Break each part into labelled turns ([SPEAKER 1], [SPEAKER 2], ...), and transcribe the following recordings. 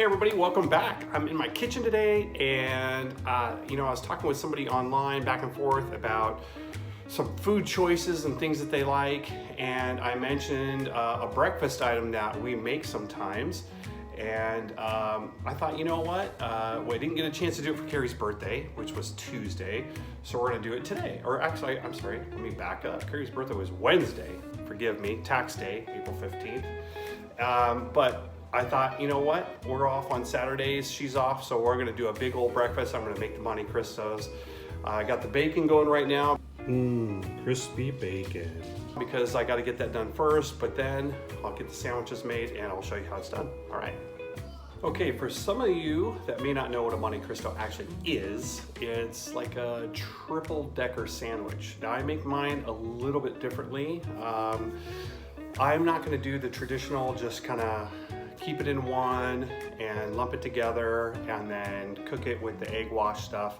[SPEAKER 1] everybody, welcome back. I'm in my kitchen today and I was talking with somebody online back and forth about some food choices and things that they like, and I mentioned a breakfast item that we make sometimes, and I thought, you know what, well, I didn't get a chance to do it for Carrie's birthday, which was Tuesday, so we're gonna do it today. Or actually, I'm sorry, let me back up. Carrie's birthday was Wednesday, forgive me, tax day, April 15th. But I thought, you know what, we're off on Saturdays, she's off, so we're gonna do a big old breakfast. I'm gonna make the Monte Cristos. I got the bacon going right now.
[SPEAKER 2] Crispy bacon.
[SPEAKER 1] Because I gotta get that done first, but then I'll get the sandwiches made and I'll show you how it's done. All right. Okay, for some of you that may not know what a Monte Cristo actually is, it's like a triple decker sandwich. Now I make mine a little bit differently. I'm not gonna do the traditional, just kinda keep it in one and lump it together and then cook it with the egg wash stuff.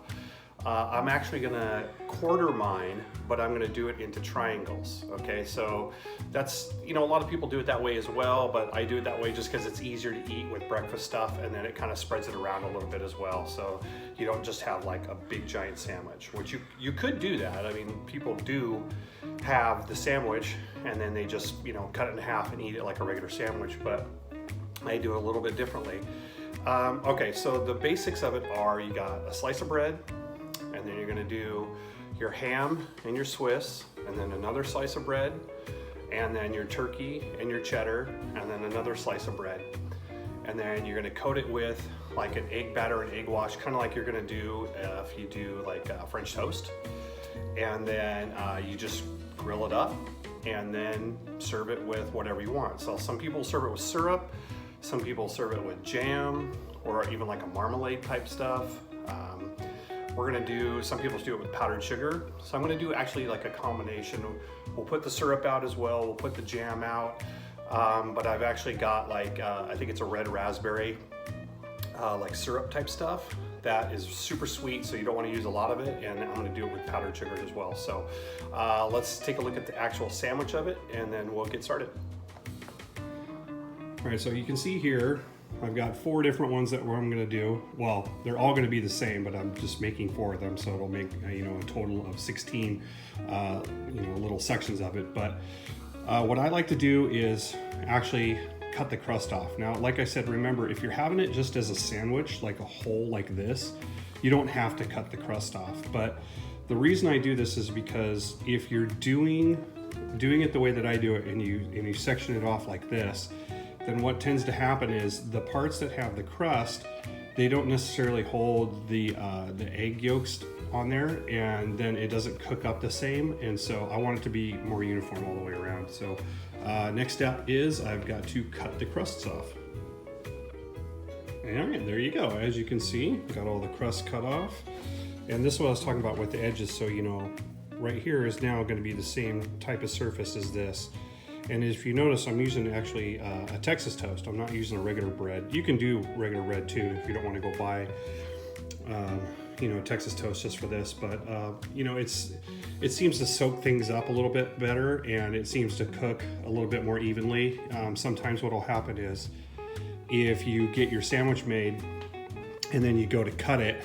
[SPEAKER 1] I'm actually gonna quarter mine, but I'm gonna do it into triangles, okay? So that's, a lot of people do it that way as well, but I do it that way just because it's easier to eat with breakfast stuff, and then it kind of spreads it around a little bit as well. So you don't just have like a big giant sandwich, which you could do that. I mean, people do have the sandwich and then they just, cut it in half and eat it like a regular sandwich, but I do it a little bit differently. Okay, so the basics of it are, you got a slice of bread, and then you're gonna do your ham and your Swiss, and then another slice of bread, and then your turkey and your cheddar, and then another slice of bread. And then you're gonna coat it with like an egg batter and egg wash, kind of like you're gonna do if you do like French toast. And then you just grill it up and then serve it with whatever you want. So some people serve it with syrup, some people serve it with jam, or even like a marmalade type stuff. We're gonna do, some people do it with powdered sugar. So I'm gonna do actually like a combination. We'll put the syrup out as well, we'll put the jam out. But I've actually got like, I think it's a red raspberry, like syrup type stuff that is super sweet, so you don't wanna use a lot of it, and I'm gonna do it with powdered sugar as well. So let's take a look at the actual sandwich of it, and then we'll get started.
[SPEAKER 2] All right, so you can see here, I've got 4 different ones that I'm gonna do. Well, they're all gonna be the same, but I'm just making 4 of them, so it'll make a total of 16 little sections of it. But what I like to do is actually cut the crust off. Now, like I said, remember, if you're having it just as a sandwich, like a whole like this, you don't have to cut the crust off. But the reason I do this is because if you're doing it the way that I do it, and you section it off like this, then what tends to happen is the parts that have the crust, they don't necessarily hold the egg yolks on there, and then it doesn't cook up the same. And so I want it to be more uniform all the way around. So next step is I've got to cut the crusts off. And all right, there you go. As you can see, got all the crust cut off. And this is what I was talking about with the edges. So, right here is now going to be the same type of surface as this. And if you notice, I'm using actually a Texas toast. I'm not using a regular bread. You can do regular bread too if you don't want to go buy, Texas toast just for this. But it seems to soak things up a little bit better, and it seems to cook a little bit more evenly. Sometimes what will happen is, if you get your sandwich made and then you go to cut it,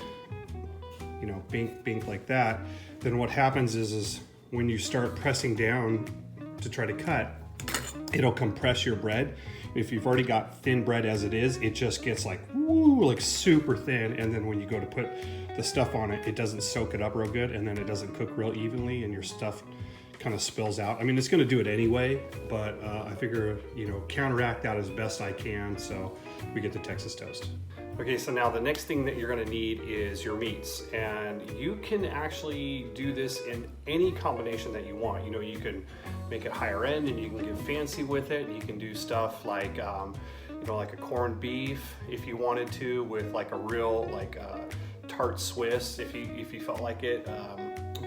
[SPEAKER 2] bink like that, then what happens is when you start pressing down to try to cut, it'll compress your bread. If you've already got thin bread as it is, it just gets like super thin, and then when you go to put the stuff on it, it doesn't soak it up real good, and then it doesn't cook real evenly, and your stuff kind of spills out. I mean, it's gonna do it anyway, but I figure, counteract that as best I can, so we get the Texas toast.
[SPEAKER 1] Okay, so now the next thing that you're gonna need is your meats, and you can actually do this in any combination that you want. You can make it higher end, and you can get fancy with it, and you can do stuff like, like a corned beef if you wanted to, with like a real tart Swiss if you felt like it.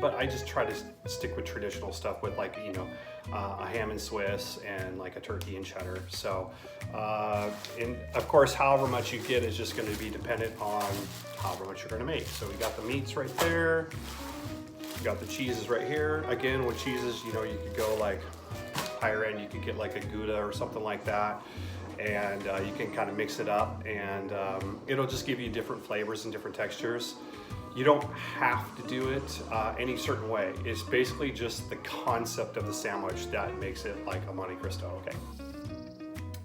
[SPEAKER 1] But I just try to stick with traditional stuff with like, a ham and Swiss and like a turkey and cheddar. So, and of course, however much you get is just going to be dependent on however much you're going to make. So we got the meats right there. We got the cheeses right here. Again, with cheeses, you could go like higher end, you could get like a Gouda or something like that. And you can kind of mix it up, and it'll just give you different flavors and different textures. You don't have to do it any certain way. It's basically just the concept of the sandwich that makes it like a Monte Cristo, okay?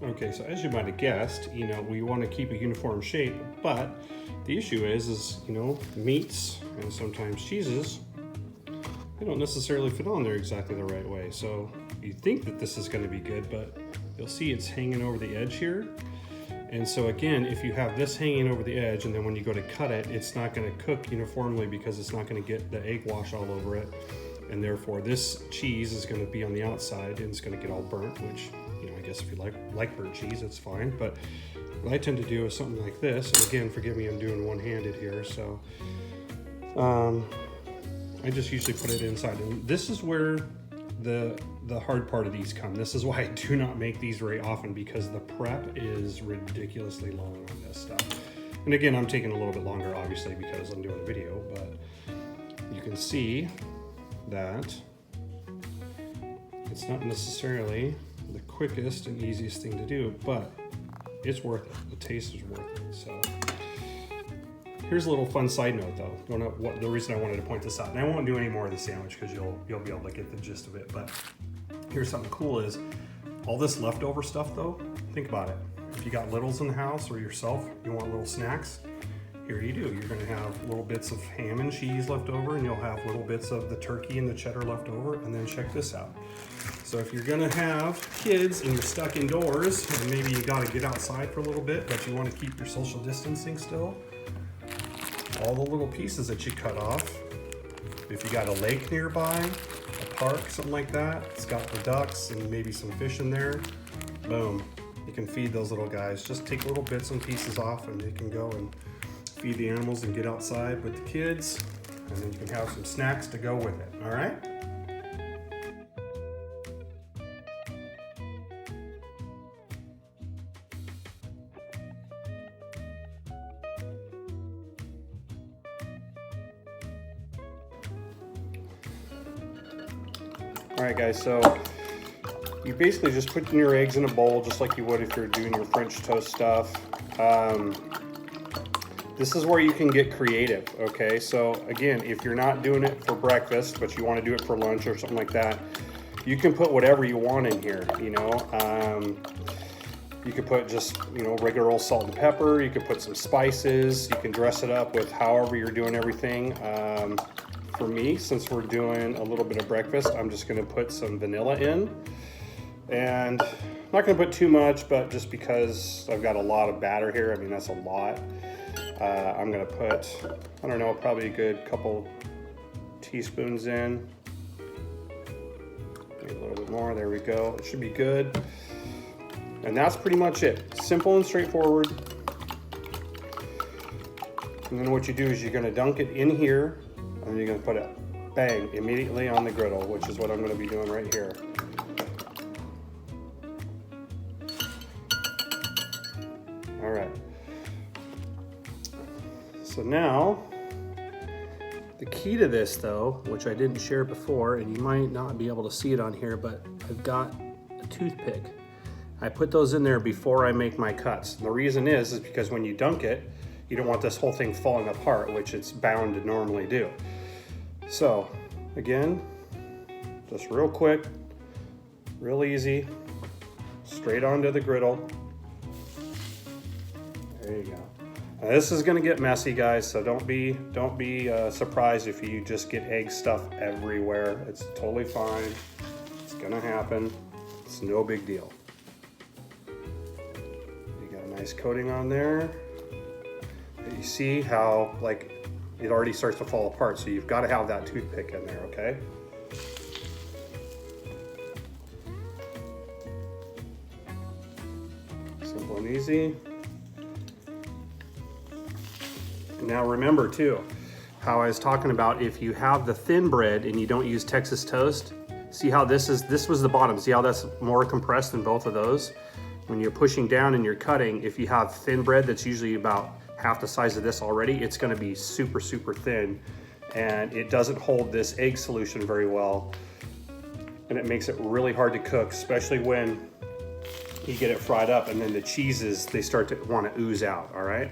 [SPEAKER 2] Okay, so as you might have guessed, you know, we want to keep a uniform shape, but the issue is, you know, meats and sometimes cheeses, they don't necessarily fit on there exactly the right way. So you think that this is going to be good, but you'll see it's hanging over the edge here. And so again, if you have this hanging over the edge and then when you go to cut it, it's not going to cook uniformly because it's not going to get the egg wash all over it. And therefore this cheese is going to be on the outside and it's going to get all burnt, which, you know, I guess if you like burnt cheese, it's fine. But what I tend to do is something like this. And again, forgive me, I'm doing one-handed here. So I just usually put it inside. And this is where the hard part of these come. This is why I do not make these very often, because the prep is ridiculously long on this stuff. And again, I'm taking a little bit longer, obviously, because I'm doing a video, but you can see that it's not necessarily the quickest and easiest thing to do, but it's worth it. The taste is worth it. So here's a little fun side note though. The reason I wanted to point this out, and I won't do any more of the sandwich because you'll be able to get the gist of it, but here's something cool is all this leftover stuff though, think about it. If you got littles in the house or yourself, you want little snacks, here you do. You're gonna have little bits of ham and cheese left over, and you'll have little bits of the turkey and the cheddar left over, and then check this out. So if you're gonna have kids and you're stuck indoors, and maybe you gotta get outside for a little bit, but you wanna keep your social distancing still, all the little pieces that you cut off, if you got a lake nearby, a park, something like that, it's got the ducks and maybe some fish in there, boom, you can feed those little guys. Just take little bits and pieces off and they can go and feed the animals and get outside with the kids, and then you can have some snacks to go with it, all right? All right, guys, so you basically just put your eggs in a bowl just like you would if you're doing your French toast stuff. This is where you can get creative, okay? So again, if you're not doing it for breakfast, but you want to do it for lunch or something like that, you can put whatever you want in here, you know? You could put just, you know, regular old salt and pepper. You could put some spices. You can dress it up with however you're doing everything. For me, since we're doing a little bit of breakfast, I'm just gonna put some vanilla in. And I'm not gonna put too much, but just because I've got a lot of batter here, I mean, that's a lot. I'm gonna put, I don't know, probably a good couple teaspoons in. Maybe a little bit more, there we go. It should be good. And that's pretty much it. Simple and straightforward. And then what you do is you're gonna dunk it in here, and you're gonna put it, bang, immediately on the griddle, which is what I'm gonna be doing right here. All right. So now, the key to this though, which I didn't share before, and you might not be able to see it on here, but I've got a toothpick. I put those in there before I make my cuts. And the reason is because when you dunk it, you don't want this whole thing falling apart, which it's bound to normally do. So again, just real quick, real easy, straight onto the griddle. There you go. Now this is gonna get messy, guys, so don't be surprised if you just get egg stuff everywhere. It's totally fine. It's gonna happen. It's no big deal. You got a nice coating on there. You see how, like, it already starts to fall apart, so you've got to have that toothpick in there, okay? Simple and easy. Now remember too, how I was talking about if you have the thin bread and you don't use Texas toast, see how this was the bottom, see how that's more compressed than both of those? When you're pushing down and you're cutting, if you have thin bread that's usually about half the size of this already, it's gonna be super, super thin, and it doesn't hold this egg solution very well. and it makes it really hard to cook, especially when you get it fried up and then the cheeses, they start to want to ooze out, all right?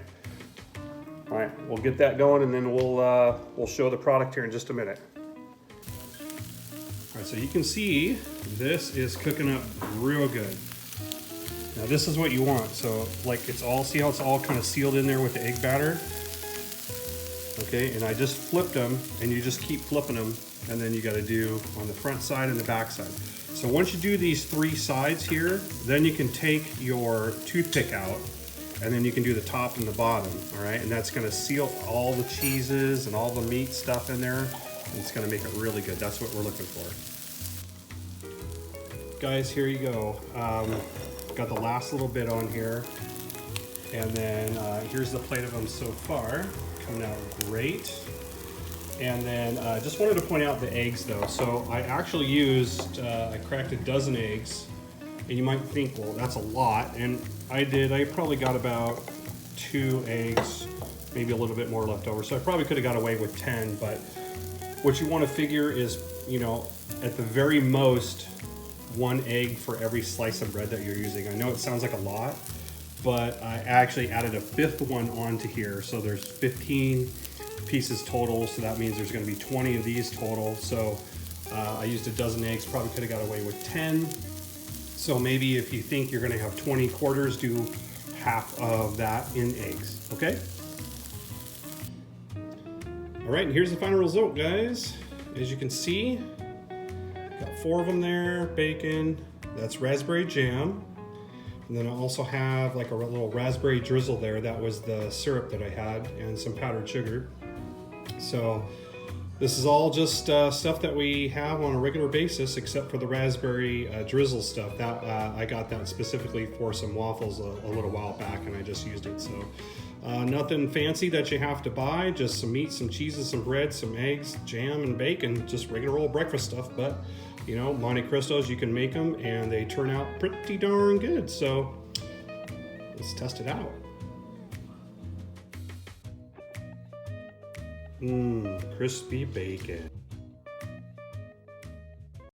[SPEAKER 2] All right, we'll get that going and then we'll show the product here in just a minute. All right, so you can see this is cooking up real good. Now this is what you want. So like it's all, see how it's all kind of sealed in there with the egg batter? Okay, and I just flipped them, and you just keep flipping them, and then you gotta do on the front side and the back side. So once you do these 3 sides here, then you can take your toothpick out, and then you can do the top and the bottom, all right? And that's gonna seal all the cheeses and all the meat stuff in there. And it's gonna make it really good. That's what we're looking for. Guys, here you go. Got the last little bit on here. And then here's the plate of them so far. Coming out great. And then just wanted to point out the eggs though. So I actually used, I cracked a dozen eggs. And you might think, well, that's a lot. And I probably got about 2 eggs, maybe a little bit more left over. So I probably could have got away with 10, but what you want to figure is, you know, at the very most, 1 egg for every slice of bread that you're using. I know it sounds like a lot, but I actually added a 5th one onto here. So there's 15 pieces total. So that means there's going to be 20 of these total. So I used a dozen eggs, probably could have got away with 10. So maybe if you think you're going to have 20 quarters, do half of that in eggs, okay? All right, and here's the final result, guys. As you can see, got 4 of them there, bacon, that's raspberry jam. And then I also have like a little raspberry drizzle there. That was the syrup that I had, and some powdered sugar. So this is all just stuff that we have on a regular basis, except for the raspberry drizzle stuff. That I got that specifically for some waffles a little while back, and I just used it. So nothing fancy that you have to buy, just some meat, some cheeses, some bread, some eggs, jam, and bacon, just regular old breakfast stuff. But you know, Monte Cristos, you can make them and they turn out pretty darn good. So let's test it out. Crispy bacon.